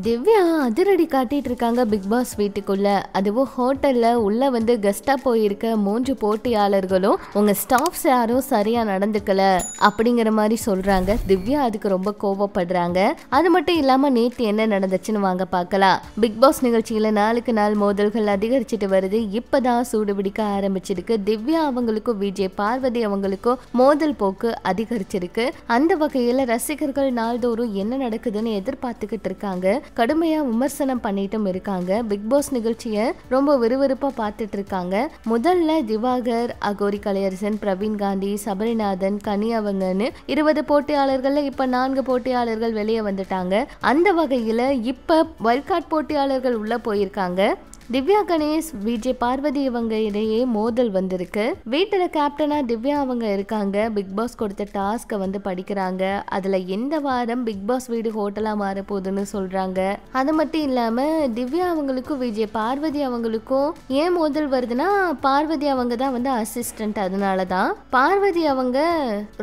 திவ்யா அதிரடி காட்டிட்டு இருக்காங்க பிக் பாஸ் வீட்டுக்குள்ள. அதுவும் ஹோட்டல்ல உள்ள வந்து கெஸ்டா போயிருக்க 3 போட்டியாளர்களும் உங்க ஸ்டாஃப்ஸ் யாரும் சரியா நடந்துக்கல அப்படிங்கிற மாதிரி சொல்றாங்க. திவ்யா அதுக்கு ரொம்ப கோவப்படுறாங்க. அது மட்டும் இல்லாம நேத்து என்ன நடந்துச்சுன்னு வாங்க பார்க்கலாம். பிக் பாஸ் நிகழ்ச்சியில நாளுக்கு நாள் மோதல்கள் அதிகரிச்சுட்டு வருது. இப்பதான் சூடு பிடிக்க ஆரம்பிச்சிருக்கு. திவ்யா அவங்களுக்கும் விஜய் பார்வதி அவங்களுக்கும் மோதல் போக்கு அதிகரிச்சிருக்கு. அந்த வகையில ரசிகர்கள் நாள்தோறும் என்ன நடக்குதுன்னு எதிர்பார்த்துக்கிட்டு இருக்காங்க. கடுமையா விமர்சனம் பண்ணிட்டும் இருக்காங்க. பிக் பாஸ் நிகழ்ச்சியை ரொம்ப விறுவிறுப்பா பார்த்துட்டு இருக்காங்க. முதல்ல திவாகர், அகோரி கலையரசன், பிரவீன் காந்தி, சபரிநாதன், கனியவங்கன்னு 20 போட்டியாளர்கள் இப்ப 4 போட்டியாளர்கள் வெளியே வந்துட்டாங்க. அந்த வகையில இப்ப வைல்ட் கார்டு போட்டியாளர்கள் உள்ள போயிருக்காங்க. திவ்யா கணேஷ், விஜய் பார்வதி இவங்க இடையே மோதல் வந்திருக்கு. வீட்டுல கேப்டனா திவ்யா அவங்க இருக்காங்க. பிக் பாஸ் கொடுத்த டாஸ்க வந்து படிக்கிறாங்க. அதுல எந்த வாரம் பிக் பாஸ் வீடு ஹோட்டலா மாற போகுதுன்னு சொல்றாங்க. அது மட்டும் இல்லாம திவ்யா அவங்களுக்கும் விஜய் பார்வதி அவங்களுக்கும் ஏன் மோதல் வருதுன்னா, பார்வதி அவங்க தான் வந்து அசிஸ்டன்ட். அதனாலதான் பார்வதி அவங்க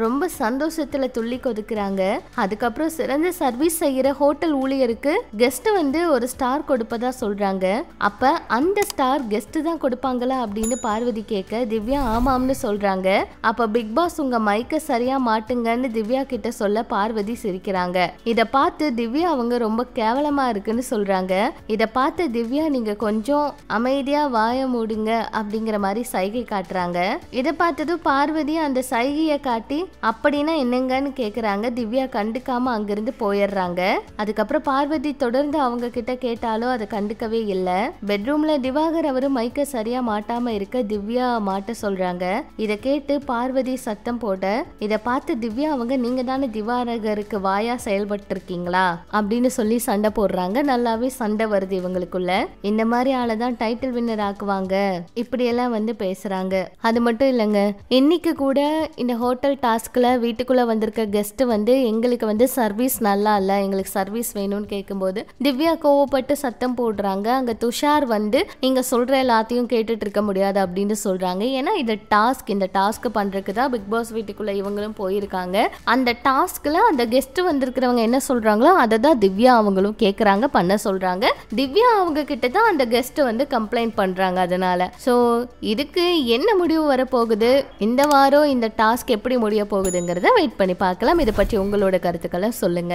ரொம்ப சந்தோஷத்துல துள்ளி கொதுக்குறாங்க. அதுக்கப்புறம் சிறந்த சர்வீஸ் செய்யற ஹோட்டல் ஊழியருக்கு கெஸ்ட் வந்து ஒரு ஸ்டார் கொடுப்பதா சொல்றாங்க. அப்ப அந்த ஸ்டார் கெஸ்ட் தான் கொடுப்பாங்களா அப்படின்னு பார்வதி கேட்க திவ்யா ஆமாம்னு சொல்றாங்க. அப்ப பிக் பாஸ் உங்க மைக்க சரியா மாட்டுங்கன்னு திவ்யா கிட்ட சொல்ல பார்வதி சிரிக்கிறாங்க. இத பார்த்து திவ்யா அவங்க ரொம்ப கேவலமா இருக்குன்னு சொல்றாங்க. இத பார்த்து திவ்யா நீங்க கொஞ்சம் அமைதியா வாய மூடுங்க அப்படிங்கிற மாதிரி சைகை காட்டுறாங்க. இத பார்த்ததும் பார்வதி அந்த சைகையை காட்டி அப்படின்னா என்னங்கன்னு கேக்குறாங்க. திவ்யா கண்டுக்காம அங்கிருந்து போயிடுறாங்க. அதுக்கப்புறம் பார்வதி தொடர்ந்து அவங்க கிட்ட கேட்டாலும் அதை கண்டுக்கவே இல்லை. பெட்ரூம்ல திவாகர் அவரு மைக்க சரியா மாட்டாம இருக்க திவ்யா மாட்ட சொல்றாங்க. இத கேட்டு பார்வதி சத்தம் போட இத பார்த்து திவ்யா அவங்க நீங்க தானே திவாகருக்கு வாயா செயல்பட்டு இருக்கீங்களா அப்படின்னு சொல்லி சண்டை போடுறாங்க. நல்லாவே சண்டை வருது இவங்களுக்குள்ள. இந்த மாதிரி ஆளதான் டைட்டில் வின்னர் ஆக்குவாங்க இப்படி எல்லாம் வந்து பேசுறாங்க. அது மட்டும் இல்லைங்க, இன்னைக்கு கூட இந்த ஹோட்டல் டாஸ்க்ல வீட்டுக்குள்ள வந்திருக்க கெஸ்ட் வந்து எங்களுக்கு வந்து சர்வீஸ் நல்லா இல்ல, எங்களுக்கு சர்வீஸ் வேணும்னு கேட்கும்போது திவ்யா கோவப்பட்டு சத்தம் போடுறாங்க. அங்க துஷார் வந்து நீங்க சொல்ற எல்லாத்தையும் கேட்டுட்டு இருக்க முடியாது அப்படின்னு சொல்றாங்க. ஏன்னா இது டாஸ்க், இந்த டாஸ்க் பண்றதுக்கு தான் பிக் பாஸ் வீட்டுக்குள்ள இவங்களும் போயிருக்காங்க. அந்த டாஸ்க்ல அந்த கெஸ்ட் வந்திருக்கிறவங்க என்ன சொல்றாங்களோ அதை தான் திவ்யா அவங்களும் கேட்கறாங்க, பண்ண சொல்றாங்க. திவ்யா அவங்க கிட்ட தான் அந்த கெஸ்ட் வந்து கம்ப்ளைண்ட் பண்றாங்க. அதனால சோ இதுக்கு என்ன முடிவு வர போகுது, இந்த வாரம் இந்த டாஸ்க் எப்படி முடிய போகுதுங்கிறத வெயிட் பண்ணி பார்க்கலாம். இதை பற்றி உங்களோட கருத்துக்களை சொல்லுங்க.